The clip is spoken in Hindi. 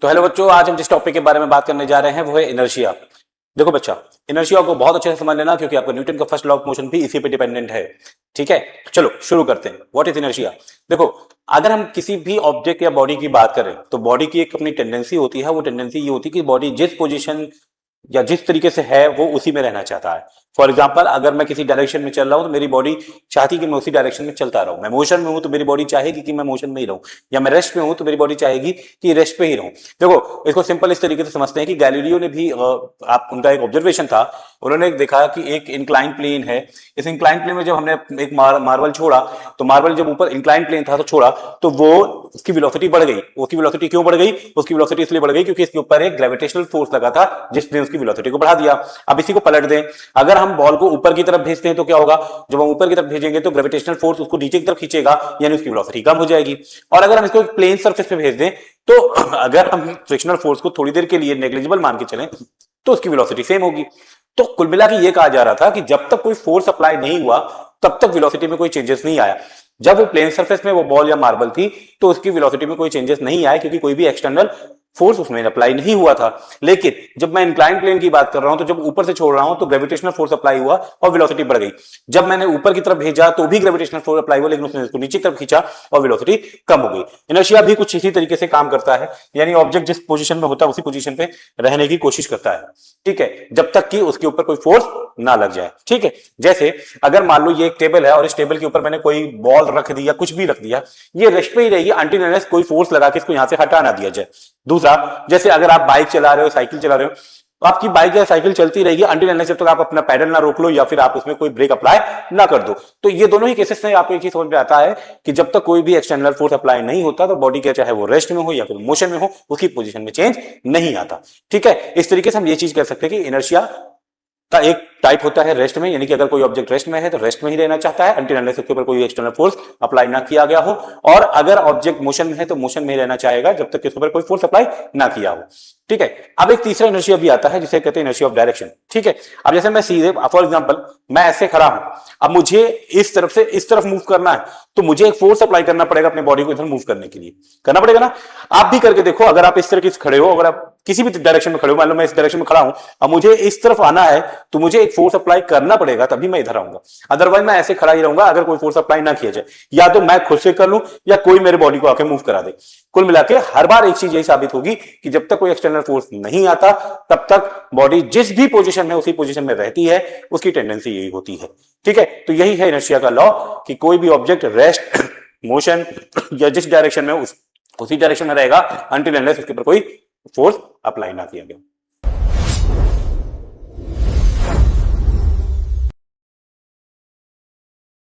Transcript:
तो हेलो बच्चों, आज हम जिस टॉपिक के बारे में बात करने जा रहे हैं वो है इनर्शिया। देखो बच्चा, इनर्शिया को बहुत अच्छे से समझ लेना क्योंकि आपका न्यूटन का फर्स्ट लॉ ऑफ मोशन भी इसी पे डिपेंडेंट है। ठीक है, चलो शुरू करते हैं। What is inertia? देखो, अगर हम किसी भी ऑब्जेक्ट या बॉडी की बात करें तो बॉडी की एक अपनी टेंडेंसी होती है। वो टेंडेंसी ये होती है कि बॉडी जिस पोजीशन या जिस तरीके से है वो उसी में रहना चाहता है। फॉर एग्जाम्पल, अगर मैं किसी डायरेक्शन में चल रहा हूं तो मेरी बॉडी चाहती कि मैं उसी डायरेक्शन में चलता रहूं। मैं मोशन में हूं तो मेरी बॉडी चाहेगी कि मैं मोशन में ही रहूं, या मैं रेस्ट में हूं तो मेरी बॉडी चाहेगी कि रेस्ट पे ही रहूं। देखो, इसको सिंपल इस तरीके से समझते हैं कि गैलीलियो ने भी आप उनका एक ऑब्जर्वेशन था। उन्होंने देखा कि एक इंक्लाइन प्लेन है। इस इंक्लाइन प्लेन में जब हमने एक मार्बल छोड़ा तो मार्बल जब ऊपर इंक्लाइन प्लेन था तो छोड़ा तो वो उसकी वेलोसिटी बढ़ गई। उसकी वेलोसिटी क्यों बढ़ गई? उसकी वेलोसिटी इसलिए बढ़ गई क्योंकि इसके ऊपर एक ग्रेविटेशनल फोर्स लगा था जिसने उसकी वेलोसिटी को बढ़ा दिया। अब इसी को पलट दें, अगर हम बॉल को ऊपर की तरफ भेजते हैं तो क्या होगा? जब हम ऊपर की तरफ भेजेंगे तो ग्रेविटेशनल फोर्स उसको नीचे की तरफ खींचेगा, यानी उसकी वेलोसिटी कम हो जाएगी। और अगर हम इसको एक प्लेन सरफेस पे भेज दें तो अगर हम फ्रिक्शनल फोर्स को थोड़ी देर के लिए नेग्लिजिबल मान के चलें तो उसकी वेलोसिटी सेम होगी। तो कुल मिला के ये कहा जा रहा था कि जब तक कोई फोर्स अप्लाई नहीं हुआ तब तक वेलोसिटी में कोई चेंजेस नहीं आया। जब वो प्लेन सरफेस में वो बॉल या मार्बल थी तो उसकी वेलोसिटी में कोई चेंजेस नहीं आए क्योंकि कोई भी एक्सटर्नल फोर्स उसमें अप्लाई नहीं हुआ था। लेकिन जब मैं इंक्लाइन प्लेन की बात कर रहा हूं तो जब ऊपर से छोड़ रहा हूं तो ग्रेविटेशनल फोर्स अप्लाई हुआ और वेलोसिटी बढ़ गई। जब मैंने ऊपर की तरफ भेजा तो भी ग्रेविटेशनल फोर्स अप्लाई हुआ, लेकिन उसने इसको नीचे की तरफ खींचा और वेलोसिटी कम हो गई। इनर्शिया भी कुछ इसी तरीके से काम करता है, यानी ऑब्जेक्ट जिस पोजीशन में होता है उसी पोजीशन पे रहने की कोशिश करता है। ठीक है, जब तक कि उसके ऊपर कोई फोर्स ना लग जाए। ठीक है, जैसे अगर मान लो ये एक टेबल है और इस टेबल के ऊपर मैंने कोई बॉल रख दिया, कुछ भी रख दिया, ये रेस्ट पे ही रहेगी अनटिल अनलेस कोई फोर्स लगा के इसको यहां से हटा ना दिया जाए। दूसरा, जैसे अगर आप बाइक चला रहे हो, साइकिल चला रहे हो, तो आपकी बाइक या साइकिल चलती रहेगी अनटिल अनलेस जब तक आप अपना पैडल ना रोक लो या फिर आप उसमें कोई ब्रेक अप्लाई ना कर दो। तो ये दोनों ही केसेस में आपको एक चीज समझ में आता है कि जब तक कोई भी एक्सटर्नल फोर्स अप्लाई नहीं होता तो बॉडी के चाहे वो रेस्ट में हो या फिर मोशन में हो उसकी पोजीशन में चेंज नहीं आता। ठीक है, इस तरीके से हम ये चीज कह सकते हैं कि इनर्शिया का एक टाइप होता है रेस्ट में, यानी कि अगर कोई ऑब्जेक्ट रेस्ट में है तो रेस्ट में ही रहना चाहता है अनटिल अनलेस उसके ऊपर कोई एक्सटर्नल फोर्स अप्लाई ना किया गया हो। और अगर ऑब्जेक्ट मोशन में है तो मोशन में ही रहना चाहेगा जब तक उसके ऊपर कोई फोर्स अप्लाई ना किया हो। ठीक है, अब एक तीसरा इनर्शिया भी आता है जिसे कहते हैं इनर्शिया ऑफ डायरेक्शन। ठीक है, अब जैसे मैं सीधे फॉर एग्जांपल मैं ऐसे खड़ा हूं, अब मुझे इस तरफ से इस तरफ मूव करना है तो मुझे एक फोर्स अप्लाई करना पड़ेगा अपने बॉडी को इधर मूव करने के लिए, करना पड़ेगा ना। आप भी करके देखो, अगर आप इस तरह से खड़े हो, अगर आप किसी भी डायरेक्शन में खड़े हो, मान लो मैं इस डायरेक्शन में खड़ा हूं, अब मुझे इस तरफ आना है तो मुझे एक फोर्स अप्लाई करना पड़ेगा तभी मैं इधर आऊंगा, अदरवाइज मैं ऐसे खड़ा ही रहूंगा अगर कोई फोर्स अप्लाई ना किया जाए। या तो मैं खुद से कर लूं या कोई मेरे बॉडी को आके मूव करा दे। कुल मिला के हर बार एक चीज यही साबित होगी कि जब तक कोई एक्सटर्नल फोर्स नहीं आता तब तक बॉडी जिस भी पोजीशन में उसी पोजीशन में रहती है, उसकी टेंडेंसी यही होती है। ठीक है, तो यही है इनर्शिया का लॉ कि कोई भी ऑब्जेक्ट रेस्ट, मोशन या जिस डायरेक्शन में उसी डायरेक्शन में रहेगा अनटिल अनलेस उसके ऊपर कोई फोर्स अप्लाई ना किया गया।